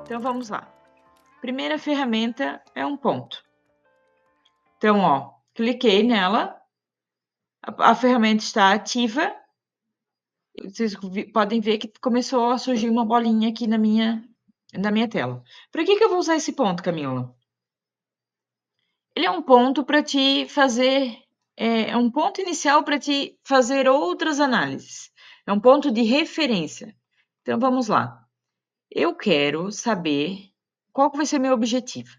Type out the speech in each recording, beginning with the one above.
Então, vamos lá. Primeira ferramenta é um ponto. Então, ó, cliquei nela, a ferramenta está ativa. Vocês podem ver que começou a surgir uma bolinha aqui na minha tela. Para que eu vou usar esse ponto, Camila? Ele é um ponto para te fazer, é um ponto inicial para te fazer outras análises. É um ponto de referência. Então, vamos lá. Eu quero saber qual que vai ser meu objetivo.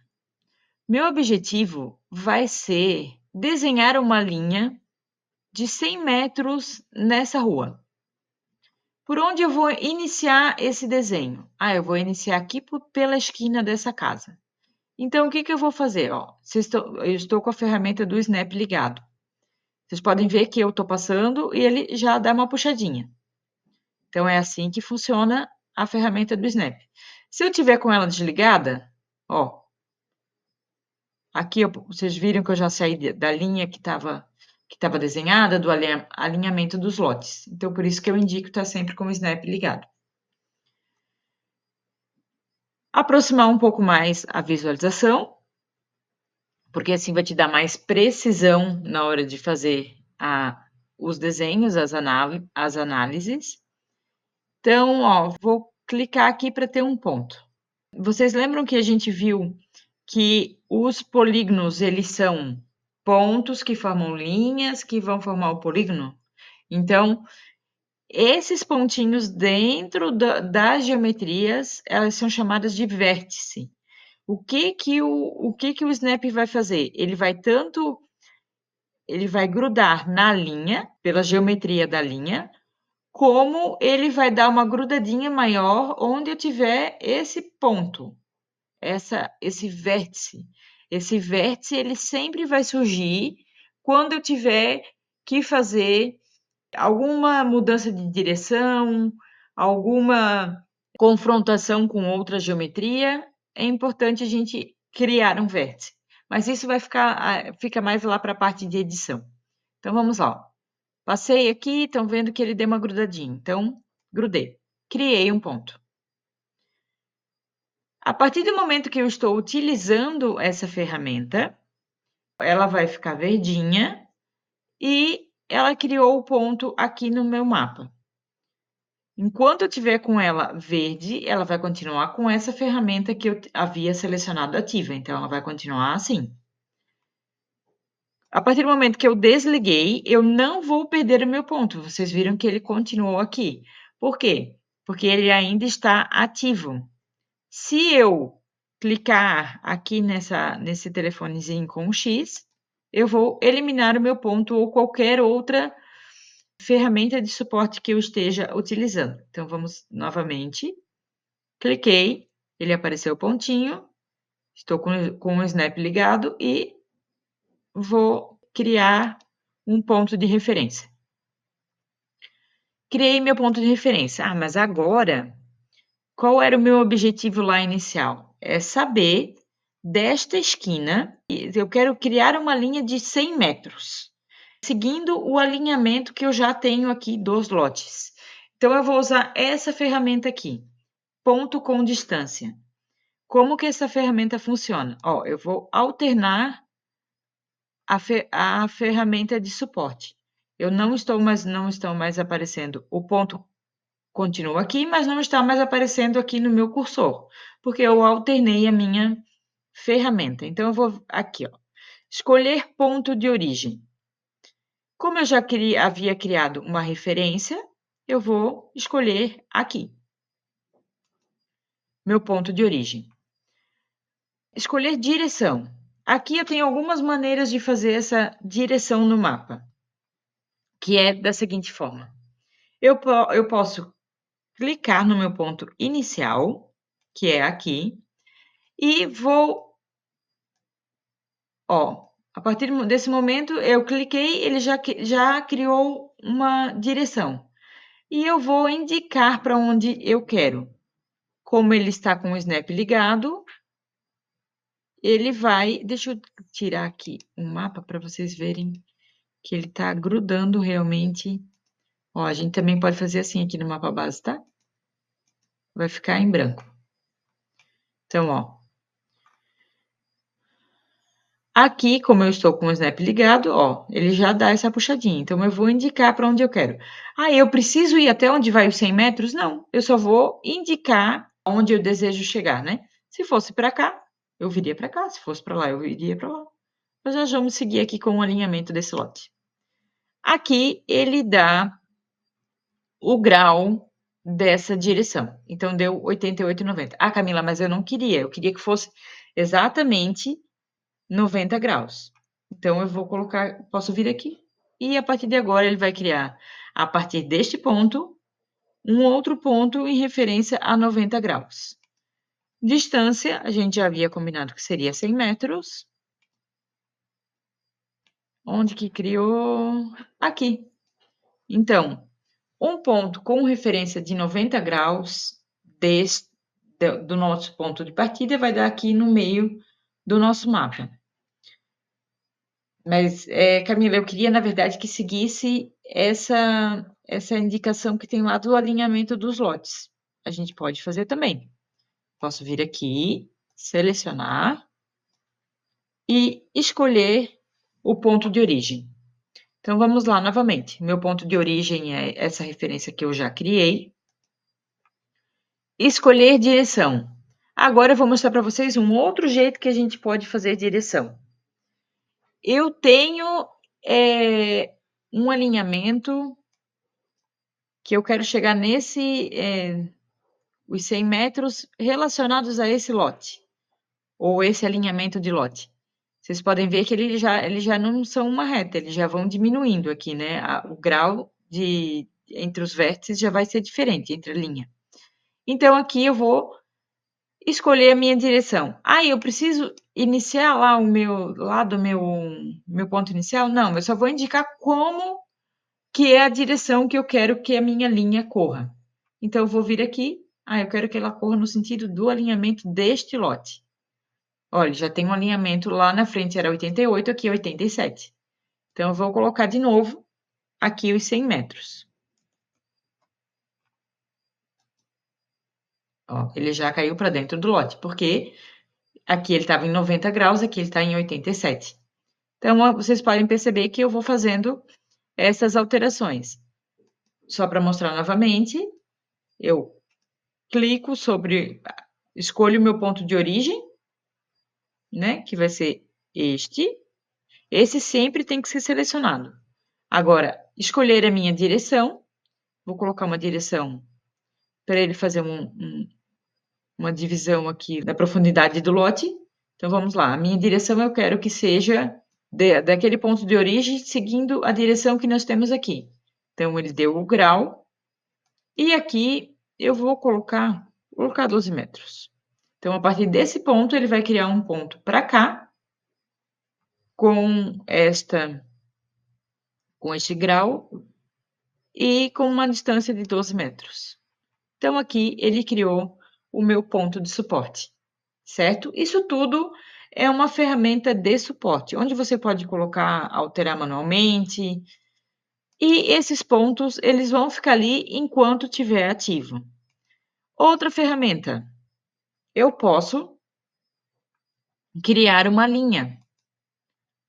Meu objetivo vai ser desenhar uma linha de 100 metros nessa rua. Por onde eu vou iniciar esse desenho? Eu vou iniciar aqui pela esquina dessa casa. Então, o que eu vou fazer? Ó, eu estou com a ferramenta do Snap ligado. Vocês podem ver que eu estou passando e ele já dá uma puxadinha. Então, é assim que funciona a ferramenta do Snap. Se eu tiver com ela desligada, ó, aqui vocês viram que eu já saí da linha que estava desenhada, do alinhamento dos lotes. Então, por isso que eu indico estar sempre com o Snap ligado. Aproximar um pouco mais a visualização, porque assim vai te dar mais precisão na hora de fazer os desenhos, as análises. Então, ó, vou clicar aqui para ter um ponto. Vocês lembram que a gente viu que os polígonos, eles são pontos que formam linhas que vão formar o polígono? Então, esses pontinhos dentro das geometrias, elas são chamadas de vértice. O que o Snap vai fazer? Ele vai grudar na linha, pela geometria da linha, como ele vai dar uma grudadinha maior onde eu tiver esse ponto, esse vértice. Esse vértice, ele sempre vai surgir quando eu tiver que fazer alguma mudança de direção, alguma confrontação com outra geometria, é importante a gente criar um vértice. Mas isso fica mais lá para a parte de edição. Então, vamos lá. Passei aqui, estão vendo que ele deu uma grudadinha. Então, grudei. Criei um ponto. A partir do momento que eu estou utilizando essa ferramenta, ela vai ficar verdinha e ela criou o ponto aqui no meu mapa. Enquanto eu tiver com ela verde, ela vai continuar com essa ferramenta que eu havia selecionado ativa. Então, ela vai continuar assim. A partir do momento que eu desliguei, eu não vou perder o meu ponto. Vocês viram que ele continuou aqui. Por quê? Porque ele ainda está ativo. Se eu clicar aqui nesse telefonezinho com o X, eu vou eliminar o meu ponto ou qualquer outra ferramenta de suporte que eu esteja utilizando. Então, vamos novamente. Cliquei, ele apareceu o pontinho, estou com o Snap ligado e vou criar um ponto de referência. Criei meu ponto de referência. Mas agora, qual era o meu objetivo lá inicial? É saber desta esquina, eu quero criar uma linha de 100 metros, seguindo o alinhamento que eu já tenho aqui dos lotes. Então, eu vou usar essa ferramenta aqui, ponto com distância. Como que essa ferramenta funciona? Ó, eu vou alternar a ferramenta de suporte. Não estão mais aparecendo. O ponto continua aqui, mas não está mais aparecendo aqui no meu cursor, porque eu alternei a minha ferramenta. Então, eu vou aqui, ó, escolher ponto de origem. Como eu já havia criado uma referência, eu vou escolher aqui, meu ponto de origem. Escolher direção. Aqui eu tenho algumas maneiras de fazer essa direção no mapa, que é da seguinte forma. Eu posso clicar no meu ponto inicial, que é aqui, e vou, ó, a partir desse momento eu cliquei, ele já criou uma direção. E eu vou indicar para onde eu quero. Como ele está com o Snap ligado, ele vai... Deixa eu tirar aqui um mapa para vocês verem que ele está grudando realmente. Ó, a gente também pode fazer assim aqui no mapa base, tá? Vai ficar em branco. Então, ó. Aqui, como eu estou com o Snap ligado, ó, ele já dá essa puxadinha. Então, eu vou indicar para onde eu quero. Ah, eu preciso ir até onde vai os 100 metros? Não, eu só vou indicar onde eu desejo chegar, né? Se fosse para cá, eu viria para cá. Se fosse para lá, eu iria para lá. Mas nós vamos seguir aqui com o alinhamento desse lote. Aqui, ele dá o grau dessa direção. Então, deu 88,90. Ah, Camila, mas eu não queria. Eu queria que fosse exatamente 90 graus. Então, eu vou colocar, posso vir aqui, e a partir de agora ele vai criar, a partir deste ponto, um outro ponto em referência a 90 graus. Distância, a gente já havia combinado que seria 100 metros. Onde que criou? Aqui. Então, um ponto com referência de 90 graus do nosso ponto de partida vai dar aqui no meio do nosso mapa. Mas, Camila, eu queria, na verdade, que seguisse essa indicação que tem lá do alinhamento dos lotes. A gente pode fazer também. Posso vir aqui, selecionar e escolher o ponto de origem. Então, vamos lá novamente. Meu ponto de origem é essa referência que eu já criei. Escolher direção. Agora eu vou mostrar para vocês um outro jeito que a gente pode fazer direção. Eu tenho um alinhamento que eu quero chegar os 100 metros relacionados a esse lote, ou esse alinhamento de lote. Vocês podem ver que eles já não são uma reta, eles já vão diminuindo aqui, né? O grau entre os vértices já vai ser diferente, entre a linha. Então, aqui eu vou escolher a minha direção. Ah, eu preciso iniciar lá do meu ponto inicial? Não, eu só vou indicar como que é a direção que eu quero que a minha linha corra. Então, eu vou vir aqui. Ah, eu quero que ela corra no sentido do alinhamento deste lote. Olha, já tem um alinhamento lá na frente, era 88, aqui é 87. Então, eu vou colocar de novo aqui os 100 metros. Ó, ele já caiu para dentro do lote, porque aqui ele estava em 90 graus, aqui ele está em 87. Então, vocês podem perceber que eu vou fazendo essas alterações. Só para mostrar novamente, eu clico escolho o meu ponto de origem, né, que vai ser este. Esse sempre tem que ser selecionado. Agora, escolher a minha direção, vou colocar uma direção para ele fazer uma divisão aqui da profundidade do lote. Então, vamos lá, a minha direção eu quero que seja daquele ponto de origem, seguindo a direção que nós temos aqui. Então, ele deu o grau, e aqui eu vou colocar 12 metros. Então, a partir desse ponto, ele vai criar um ponto para cá, com este grau, e com uma distância de 12 metros. Então, aqui ele criou o meu ponto de suporte, certo? Isso tudo é uma ferramenta de suporte, onde você pode colocar, alterar manualmente, e esses pontos, eles vão ficar ali enquanto estiver ativo. Outra ferramenta, eu posso criar uma linha.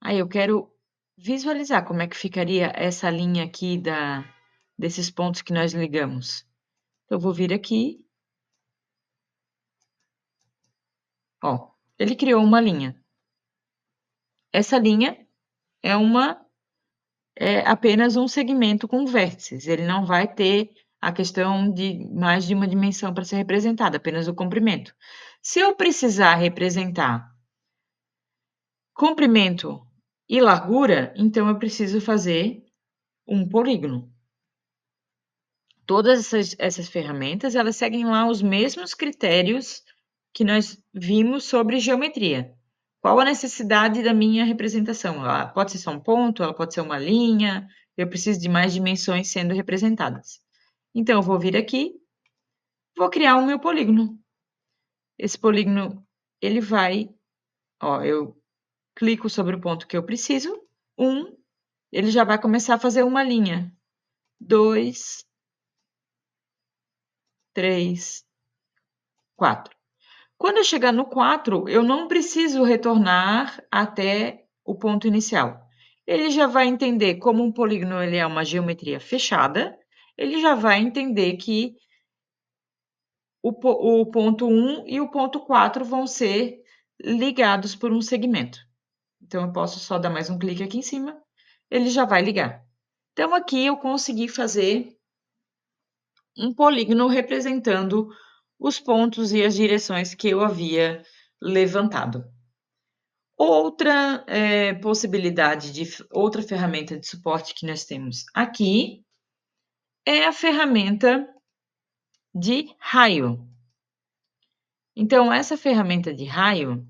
Aí eu quero visualizar como é que ficaria essa linha aqui desses pontos que nós ligamos. Eu vou vir aqui. Ó, ele criou uma linha. Essa linha é apenas um segmento com vértices. Ele não vai ter a questão de mais de uma dimensão para ser representada, apenas o comprimento. Se eu precisar representar comprimento e largura, então eu preciso fazer um polígono. Todas essas ferramentas, elas seguem lá os mesmos critérios que nós vimos sobre geometria. Qual a necessidade da minha representação? Ela pode ser só um ponto, ela pode ser uma linha, eu preciso de mais dimensões sendo representadas. Então, eu vou vir aqui, vou criar o meu polígono. Esse polígono, ele vai, ó, eu clico sobre o ponto que eu preciso, ele já vai começar a fazer uma linha. 2, 3, 4. Quando eu chegar no 4, eu não preciso retornar até o ponto inicial. Ele já vai entender como um polígono ele é uma geometria fechada, ele já vai entender que o ponto 1 e o ponto 4 vão ser ligados por um segmento. Então, eu posso só dar mais um clique aqui em cima, ele já vai ligar. Então, aqui eu consegui fazer um polígono representando os pontos e as direções que eu havia levantado. Outra possibilidade outra ferramenta de suporte que nós temos aqui é a ferramenta de raio. Então, essa ferramenta de raio,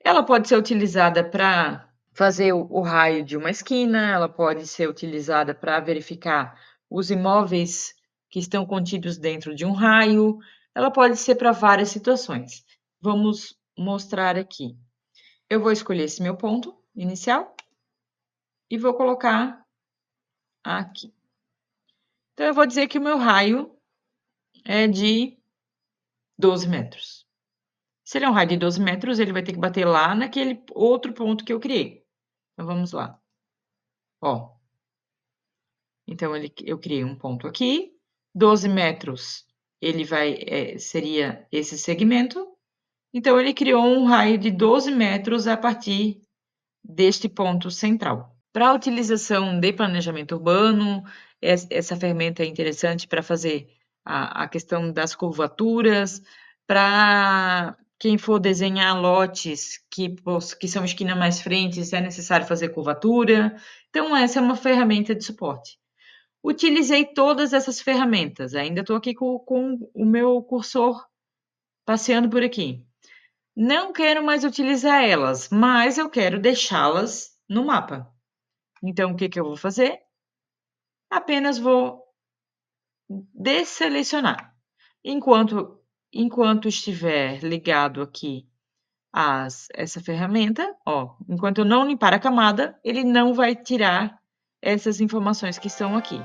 ela pode ser utilizada para fazer o raio de uma esquina, ela pode ser utilizada para verificar os imóveis que estão contidos dentro de um raio, ela pode ser para várias situações. Vamos mostrar aqui. Eu vou escolher esse meu ponto inicial e vou colocar aqui. Então, eu vou dizer que o meu raio é de 12 metros. Se ele é um raio de 12 metros, ele vai ter que bater lá naquele outro ponto que eu criei. Então, vamos lá. Ó. Então, eu criei um ponto aqui. 12 metros, ele seria esse segmento. Então, ele criou um raio de 12 metros a partir deste ponto central. Para a utilização de planejamento urbano, essa ferramenta é interessante para fazer a questão das curvaturas, para quem for desenhar lotes que são esquina mais frentes, é necessário fazer curvatura. Então, essa é uma ferramenta de suporte. Utilizei todas essas ferramentas, ainda estou aqui com o meu cursor passeando por aqui. Não quero mais utilizar elas, mas eu quero deixá-las no mapa. Então, o que eu vou fazer? Apenas vou desselecionar. Enquanto estiver ligado aqui essa ferramenta, ó, enquanto eu não limpar a camada, ele não vai tirar essas informações que estão aqui.